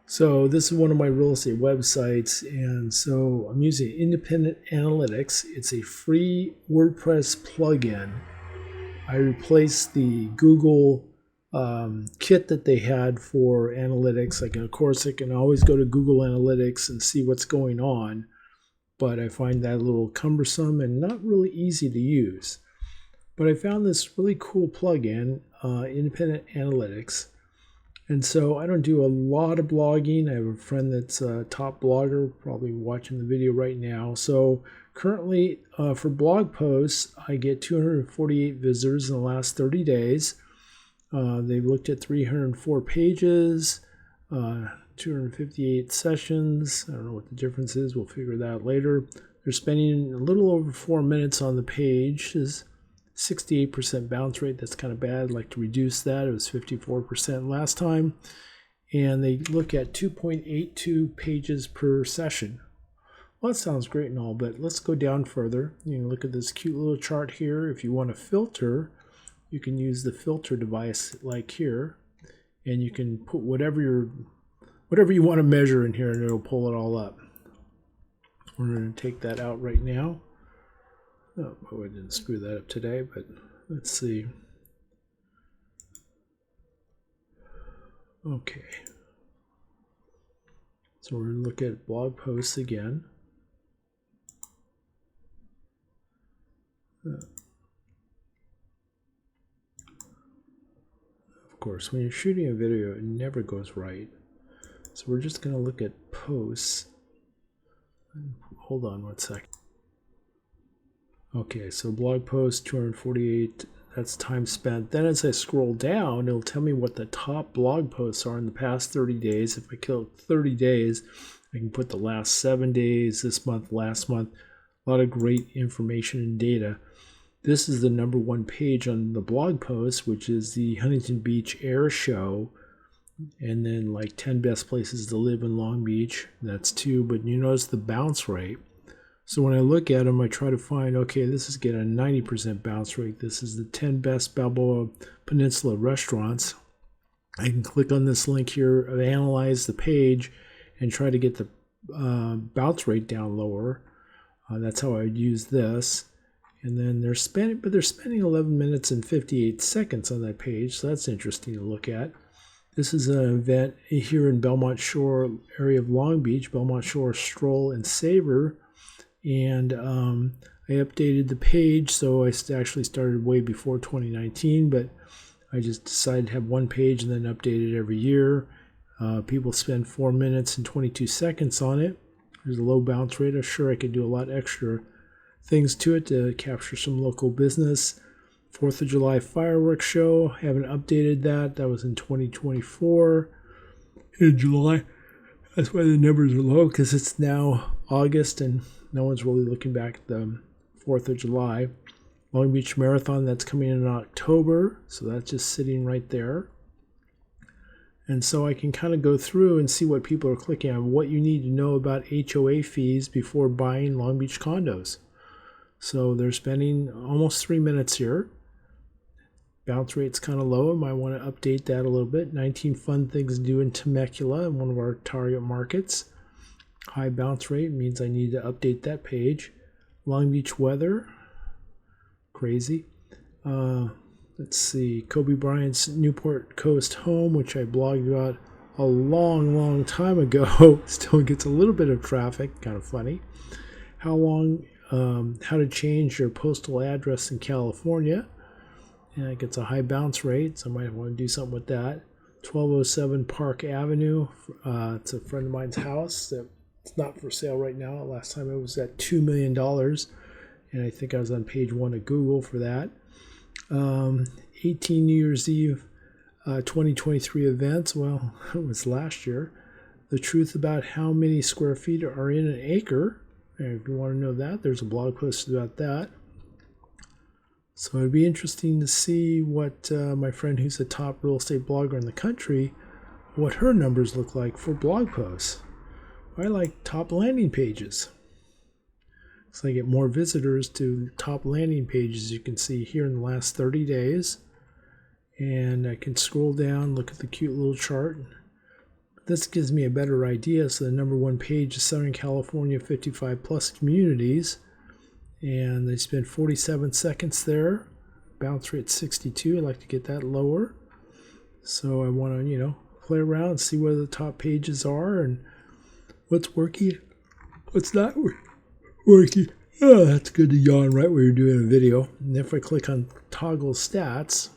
So this is one of my real estate websites, and so I'm using Independent Analytics. It's a free WordPress plugin. I replaced the Google kit that they had for analytics. Of course, I can always go to Google Analytics and see what's going on, but I find that a little cumbersome and not really easy to use. But I found this really cool plugin, Independent Analytics. And so I don't do a lot of blogging. I have a friend that's a top blogger, probably watching the video right now. So currently for blog posts, I get 248 visitors in the last 30 days. They've looked at 304 pages, 258 sessions. I don't know what the difference is. We'll figure that out later. They're spending a little over 4 minutes on the page. 68% bounce rate. That's kind of bad. I'd like to reduce that. It was 54% last time. And they look at 2.82 pages per session. Well, that sounds great and all, but let's go down further. You can look at this cute little chart here. If you want to filter, you can use the filter device like here, and you can put whatever you want to measure in here, and it'll pull it all up. We're going to take that out right now. Oh, I didn't screw that up today, but let's see. Okay. So we're going to look at blog posts again. Of course, when you're shooting a video, it never goes right. So we're just going to look at posts. Hold on one second. Okay, so blog post 248, that's time spent. Then as I scroll down, it'll tell me what the top blog posts are in the past 30 days. If I kill 30 days, I can put the last 7 days, this month, last month. A lot of great information and data. This is the #1 page on the blog post, which is the Huntington Beach Air Show. And then like 10 best places to live in Long Beach. That's 2, but you notice the bounce rate. So when I look at them, I try to find, okay, this is getting a 90% bounce rate. This is the 10 best Balboa Peninsula restaurants. I can click on this link here, analyze the page, and try to get the bounce rate down lower. That's how I would use this. And then they're spending 11 minutes and 58 seconds on that page. So that's interesting to look at. This is an event here in Belmont Shore area of Long Beach, Belmont Shore Stroll and Savor. And I updated the page, so I actually started way before 2019, but I just decided to have one page and then update it every year. People spend 4 minutes and 22 seconds on it. There's a low bounce rate. I'm sure I could do a lot extra things to it to capture some local business. 4th of July fireworks show, haven't updated that. That was in 2024 in July. That's why the numbers are low, because it's now August and no one's really looking back at the 4th of July. Long Beach Marathon, that's coming in October, so that's just sitting right there. And so I can kind of go through and see what people are clicking on, what you need to know about HOA fees before buying Long Beach condos. So they're spending almost 3 minutes here. Bounce rate's kind of low. I might want to update that a little bit. 19 fun things to do in Temecula, one of our target markets. High bounce rate means I need to update that page. Long Beach weather, crazy. Let's see, Kobe Bryant's Newport Coast home, which I blogged about a long time ago. Still gets a little bit of traffic, kind of funny. How to change your postal address in California. And it gets a high bounce rate, so I might want to do something with that. 1207 Park Avenue. It's a friend of mine's house. It's not for sale right now. Last time it was at $2 million. And I think I was on page 1 of Google for that. 18 New Year's Eve 2023 events. Well, it was last year. The truth about how many square feet are in an acre. If you want to know that, there's a blog post about that. So it'd be interesting to see what my friend who's a top real estate blogger in the country, what her numbers look like for blog posts. I like top landing pages. So I get more visitors to top landing pages, you can see here in the last 30 days. And I can scroll down, look at the cute little chart. this gives me a better idea. So the number one page is Southern California 55 plus communities, and they spent 47 seconds there. Bounce rate 62. I'd like to get that lower. So I want to, play around and see where the top pages are and what's working, what's not working. Oh, that's good to yawn right where you're doing a video. And if I click on toggle stats,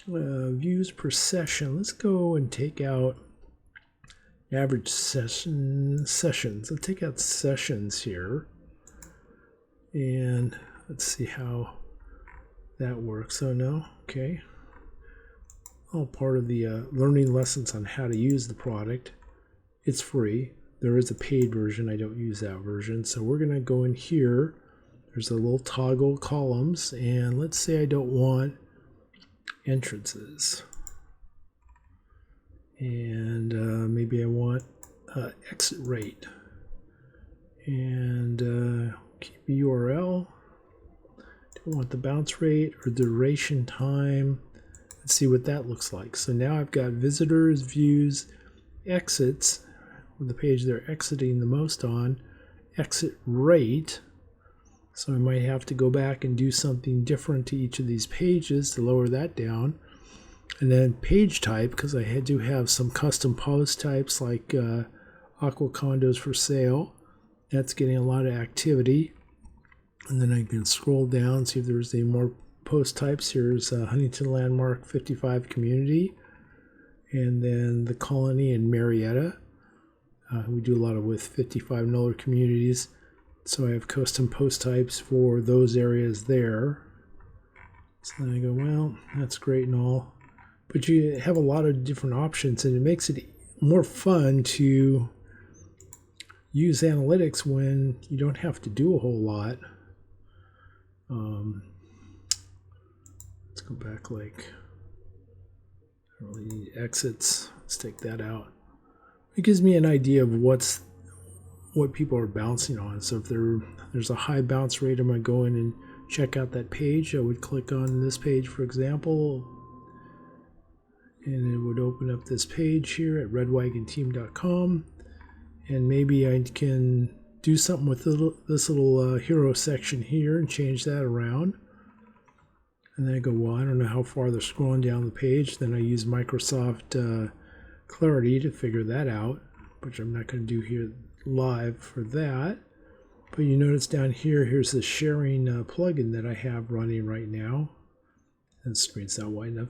views per session, let's go and take out average sessions. Let's take out sessions here. And let's see how that works. Oh no, okay. All part of the learning lessons on how to use the product. It's free. There is a paid version. I don't use that version. So we're going to go in here. There's a little toggle columns. And let's say I don't want entrances. And maybe I want exit rate. And keep URL. Don't want the bounce rate or duration time. Let's see what that looks like. So now I've got visitors, views, exits, the page they're exiting the most on, exit rate. So I might have to go back and do something different to each of these pages to lower that down. And then page type, because I do have some custom post types like aqua condos for sale. That's getting a lot of activity. And then I can scroll down, see if there's any more post types. Here's Huntington Landmark 55 community. And then the Colony in Marietta. We do a lot with 55 and older communities. So I have custom post types for those areas there. So then I go, well, that's great and all. But you have a lot of different options, and it makes it more fun to use analytics when you don't have to do a whole lot. Let's go back like, I don't really need exits. Let's take that out. It gives me an idea of what people are bouncing on. So if there's a high bounce rate, I'm going to go in and check out that page. I would click on this page, for example, and it would open up this page here at redwagonteam.com. And maybe I can do something with this little hero section here and change that around. And then I go, well, I don't know how far they're scrolling down the page. Then I use Microsoft Clarity to figure that out, which I'm not going to do here live for that. But you notice down here, here's the sharing plugin that I have running right now. And the screen's not wide enough.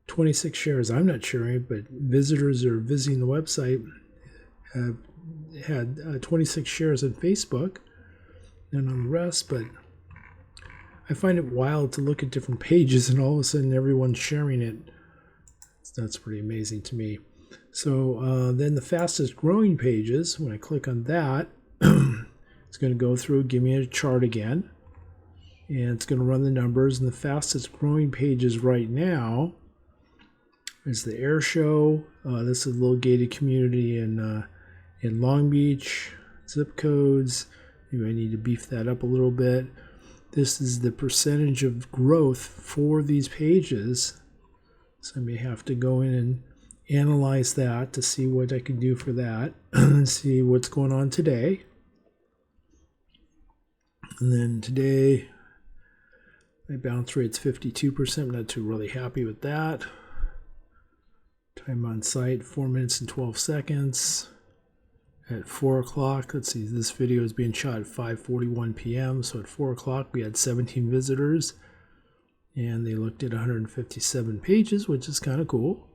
26 shares. I'm not sharing, but visitors are visiting the website have had 26 shares on Facebook and on the rest. But I find it wild to look at different pages and all of a sudden everyone's sharing it. That's pretty amazing to me. So then the fastest growing pages, when I click on that, it's going to go through, give me a chart again, and it's going to run the numbers. And the fastest growing pages right now is the air show. This is a little gated community in Long Beach. Zip codes, you may need to beef that up a little bit. This is the percentage of growth for these pages. So I may have to go in and analyze that to see what I can do for that and see what's going on today. And then today, my bounce rate's 52%. I'm not too really happy with that. Time on site, 4 minutes and 12 seconds. At 4 o'clock, let's see, this video is being shot at 5:41 p.m. So at 4 o'clock, we had 17 visitors. And they looked at 157 pages, which is kind of cool.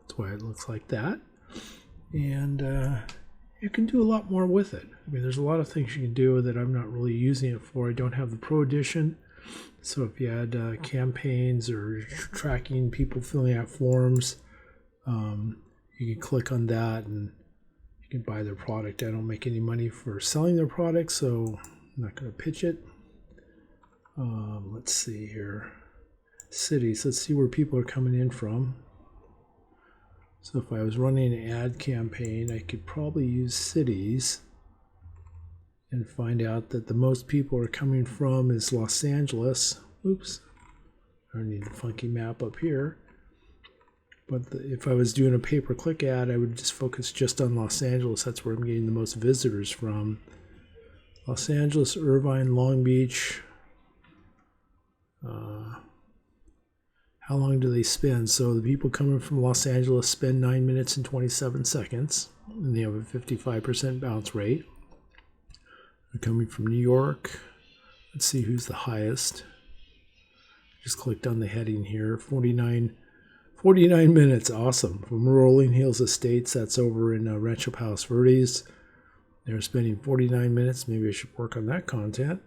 That's why it looks like that. And you can do a lot more with it. I mean, there's a lot of things you can do that I'm not really using it for. I don't have the Pro Edition. So if you had campaigns or tracking people filling out forms, you can click on that and you can buy their product. I don't make any money for selling their product, so I'm not going to pitch it. Let's see here. Cities. Let's see where people are coming in from. So if I was running an ad campaign, I could probably use cities and find out that the most people are coming from is Los Angeles. Oops. I need a funky map up here. But if I was doing a pay-per-click ad, I would just focus just on Los Angeles. That's where I'm getting the most visitors from. Los Angeles, Irvine, Long Beach. How long do they spend? So the people coming from Los Angeles spend 9 minutes and 27 seconds, and they have a 55% bounce rate. They're coming from New York. Let's see who's the highest. Just clicked on the heading here. 49 minutes. Awesome. From Rolling Hills Estates, that's over in Rancho Palos Verdes. They're spending 49 minutes. Maybe I should work on that content.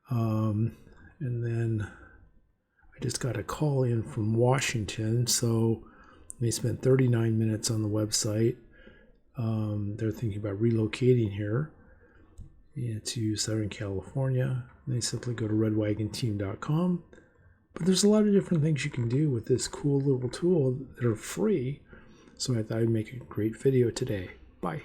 And then I just got a call in from Washington. So they spent 39 minutes on the website. They're thinking about relocating here to Southern California. They simply go to redwagonteam.com. But there's a lot of different things you can do with this cool little tool that are free. So I thought I'd make a great video today. Bye.